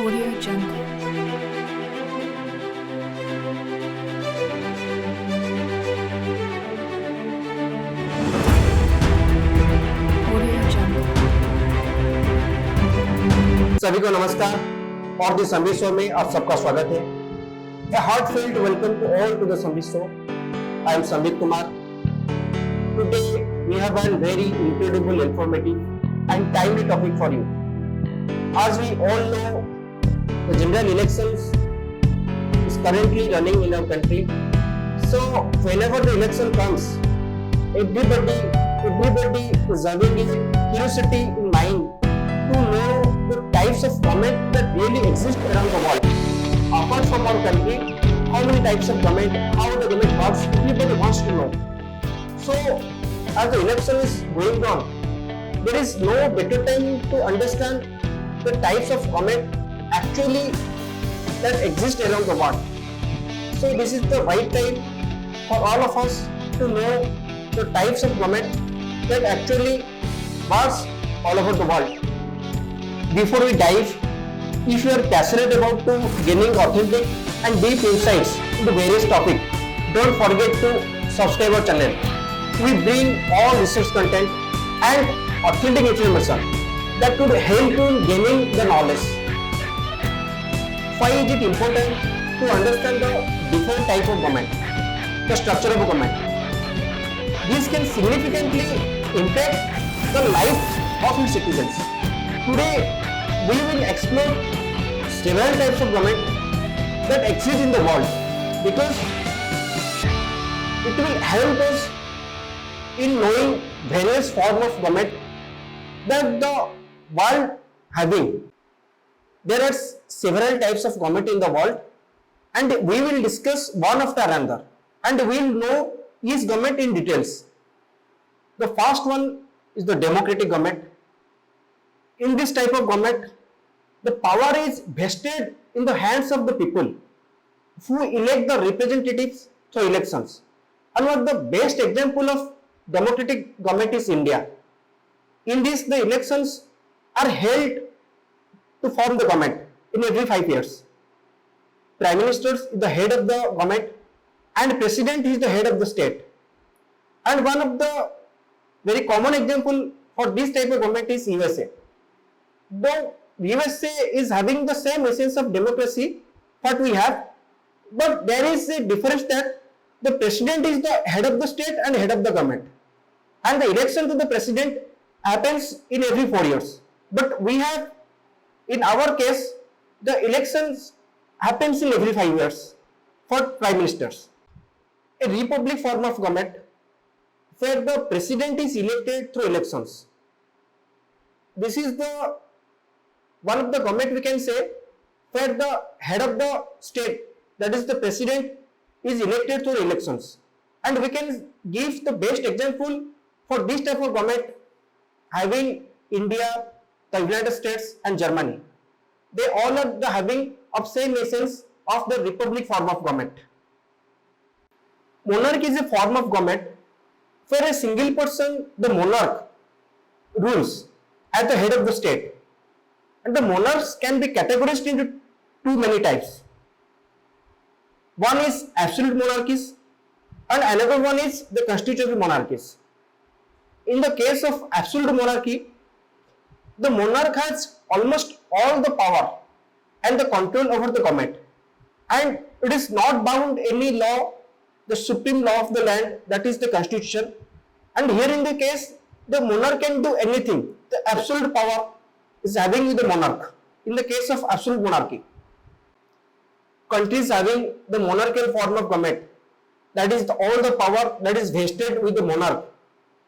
Audio Jungle. Audio Jungle. सभी को नमस्कार और Thesambitshow में आप सबका स्वागत है। A heartfelt welcome to all to the Thesambitshow. I am Sambit Kumar. Today we have a very incredible, informative and timely topic for you. As we all know, the general elections is currently running in our country. So whenever the election comes, everybody is having a curiosity in mind to know the types of government that really exist around the world. Apart from our country, how many types of government, how the government works, everybody wants to know. So as the election is going on, there is no better time to understand the types of government actually that exist around the world. So this is the right time for all of us to know the types of government that actually works all over the world. Before we dive, if you are passionate about to gaining authentic and deep insights into various topics, don't forget to subscribe our channel. We bring all research content and authentic information that could help you in gaining the knowledge. Why is it important to understand the different type of government, the structure of government? This can significantly impact the life of its citizens. Today, we will explore several types of government that exist in the world because it will help us in knowing various forms of government that the world having. There are several types of government in the world and we will discuss one after another and we will know each government in details. The first one is the democratic government. In this type of government, the power is vested in the hands of the people who elect the representatives through elections. And one of the best example of democratic government is India. In this, the elections are held to form the government in every 5 years. Prime Minister is the head of the government and President is the head of the state. And one of the very common example for this type of government is USA. Though USA is having the same essence of democracy what we have, but there is a difference that the President is the head of the state and head of the government. And the election to the President happens in every 4 years. But we have, in our case, the elections happens in every 5 years for Prime Ministers. A republic form of government where the President is elected through elections. This is the one of the government we can say where the head of the state, that is the President, is elected through elections. And we can give the best example for this type of government having India, the United States and Germany. They all are the having of same essence of the republic form of government. Monarchy is a form of government where a single person, the monarch, rules at the head of the state. And the monarchs can be categorized into too many types. One is absolute monarchies and another one is the constitutional monarchies. In the case of absolute monarchy, the monarch has almost all the power and the control over the government, and it is not bound any law, the supreme law of the land, that is the constitution. And here in the case, the monarch can do anything. The absolute power is having with the monarch. In the case of absolute monarchy, countries having the monarchical form of government, that is all the power that is vested with the monarch.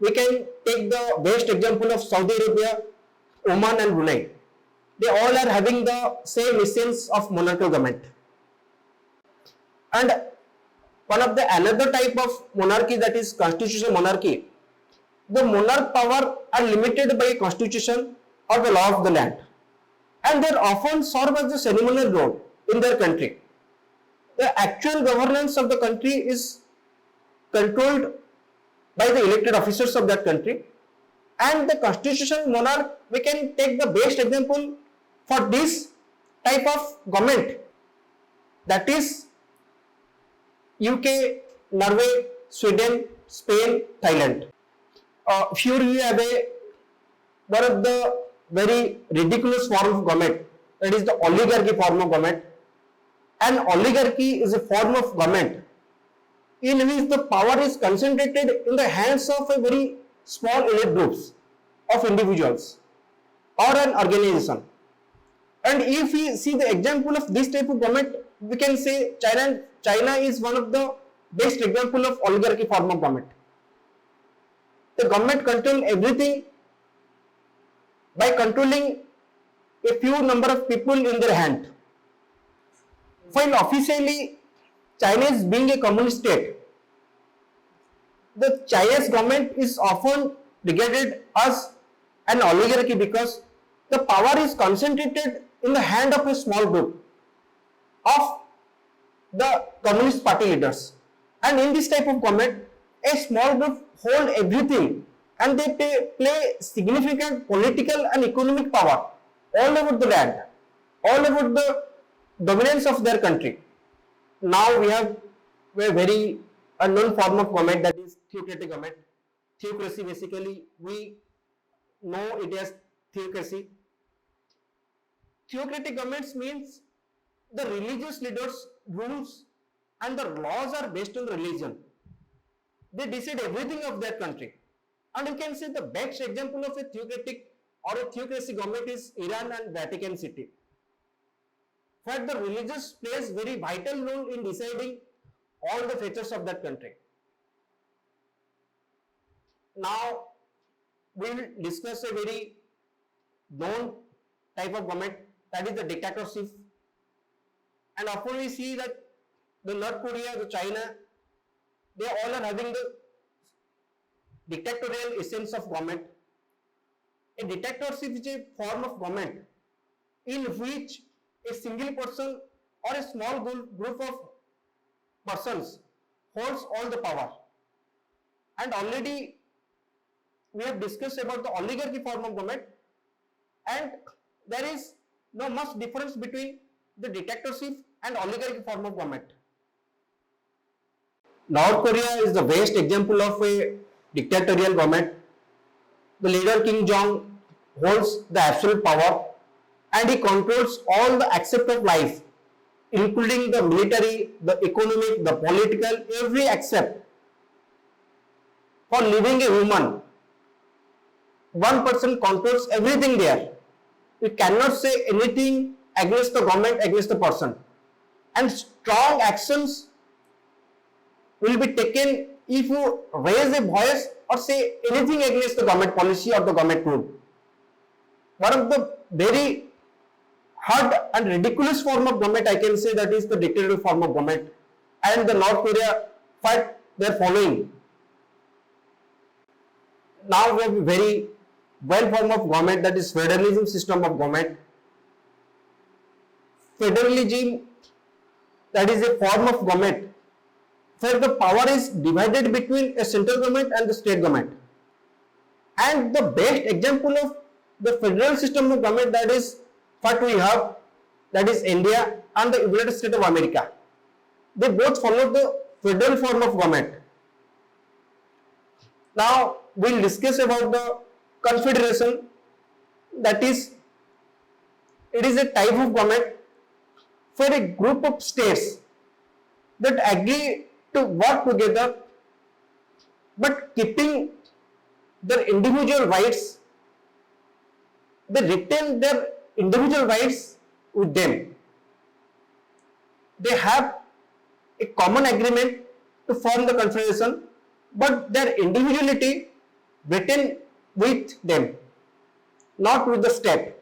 We can take the best example of Saudi Arabia, Oman and Brunei. They all are having the same essence of monarchical government. And one of the another type of monarchy, that is constitutional monarchy, the monarch power are limited by constitution or the law of the land. And they often serve as the ceremonial role in their country. The actual governance of the country is controlled by the elected officers of that country, and the constitutional monarch, we can take the best example for this type of government, that is UK, Norway, Sweden, Spain, Thailand. Few years away, one of the very ridiculous form of government, that is the oligarchy form of government. An oligarchy is a form of government in which the power is concentrated in the hands of a very small elite groups of individuals or an organization. And if we see the example of this type of government, we can say China is one of the best example of oligarchy form of government. The government control everything by controlling a few number of people in their hand. While officially China is being a communist state, the Chinese government is often regarded as an oligarchy because the power is concentrated in the hand of a small group of the Communist Party leaders. And in this type of government, a small group hold everything and they play significant political and economic power all over the land, all over the dominance of their country. Now we have a very unknown form of government, that is theocratic government. Theocracy, basically we know it as theocracy. Theocratic governments means the religious leaders' rules and the laws are based on religion. They decide everything of their country. And you can say the best example of a theocratic or a theocracy government is Iran and Vatican City. In fact, the religious plays very vital role in deciding all the features of that country. Now, we will discuss a very known type of government, that is the dictatorship. And often we see that the North Korea, the China, they all are having the dictatorial essence of government. A dictatorship is a form of government in which a single person or a small group of persons holds all the power. And already we have discussed about the oligarchy form of government, and there is no much difference between the dictatorship and oligarchy form of government. North Korea is the best example of a dictatorial government. The leader Kim Jong holds the absolute power and he controls all the aspects of life, including the military, the economic, the political, every aspect. For living a human, one person controls everything there. You cannot say anything against the government, against the person. And strong actions will be taken if you raise a voice or say anything against the government policy or the government rule. One of the very hard and ridiculous form of government, I can say, that is the dictatorial form of government, and the North Korea fight they are following. Now we have a very well form of government, that is federalism system of government. Federalism, that is a form of government where the power is divided between a central government and the state government. And the best example of the federal system of government, that is what we have, that is India and the United States of America. They both follow the federal form of government. Now we will discuss about the confederation, that is, it is a type of government for a group of states that agree to work together but keeping their individual rights. They retain their individual rights with them. They have a common agreement to form the confederation, but their individuality retain with them, not with the state.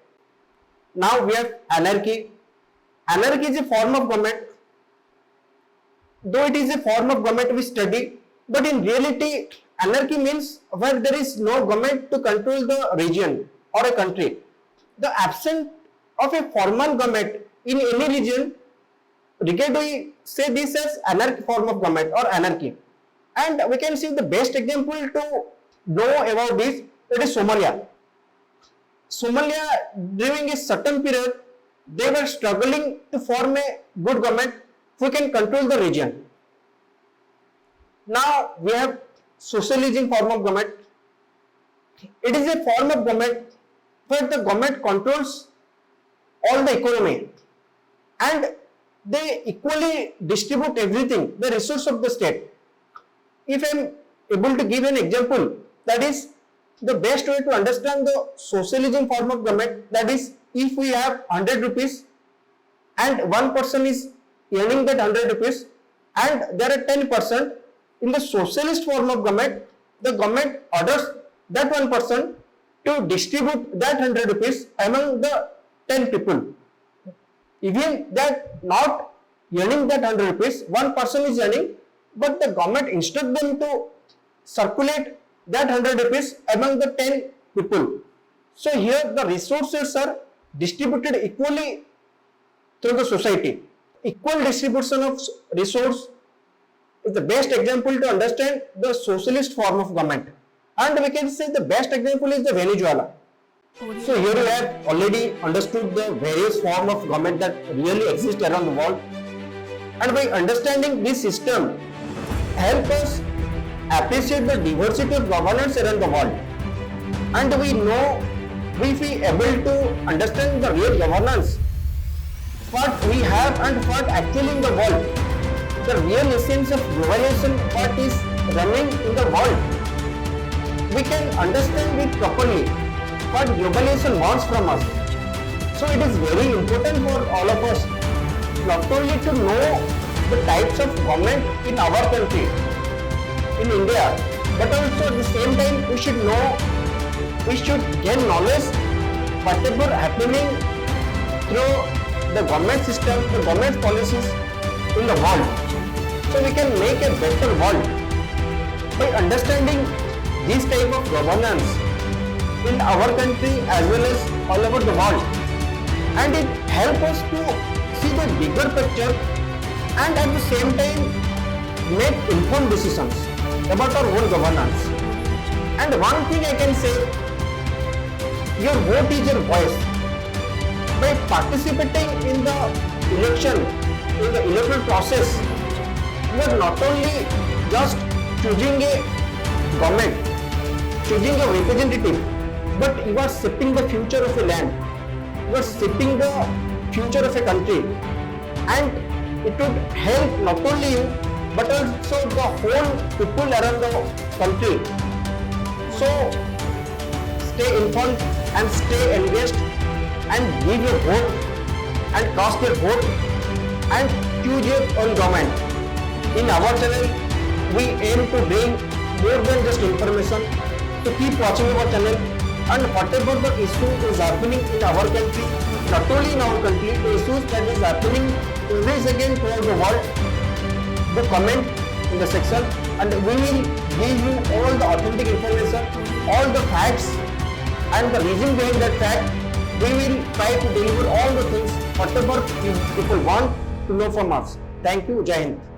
Now we have anarchy. Anarchy is a form of government. Though it is a form of government we study, but in reality, anarchy means where there is no government to control the region or a country. The absence of a formal government in any region, we say this as anarchy form of government or anarchy. And we can see the best example to know about this, that is Somalia. Somalia, during a certain period, they were struggling to form a good government who can control the region. Now we have socialism form of government. It is a form of government where the government controls all the economy and they equally distribute everything, the resource of the state. If I am able to give an example, that is the best way to understand the socialism form of government, that is if we have 100 rupees and one person is earning that 100 rupees and there are 10%, in the socialist form of government, the government orders that one person to distribute that 100 rupees among the 10 people. Even that not earning that 100 rupees, one person is earning, but the government instructs them to circulate that 100 rupees among the 10 people. So here the resources are distributed equally through the society. Equal distribution of resource is the best example to understand the socialist form of government. And we can say the best example is the Venezuela. So here you have already understood the various forms of government that really exist around the world. And by understanding this system, help us appreciate the diversity of governance around the world. And we know, if we able to understand the real governance, what we have and what actually in the world, the real essence of globalization, what is running in the world, we can understand it properly, what globalization wants from us. So it is very important for all of us not only to know the types of government in our country, in India, but also at the same time we should know, we should gain knowledge whatever happening through the government system, the government policies in the world. So we can make a better world by understanding this type of governance in our country as well as all over the world. And it helps us to see the bigger picture and at the same time make informed decisions about our own governance. And one thing I can say, your vote is your voice. By participating in the election, in the electoral process, you are not only just choosing a government, choosing a representative, but you are shaping the future of a land. You are shaping the future of a country. And it would help not only you, but also the whole people around the country. So stay informed and stay engaged and give your vote and cast your vote and choose your own government. In our channel, we aim to bring more than just information. To keep watching our channel and whatever the issue is happening in our country, not only in our country, the issues that is happening every second throughout the world, do comment in the section and we will give you all the authentic information, all the facts and the reason behind that fact. We will try to deliver all the things whatever people want to know from us. Thank you. Jai Hind.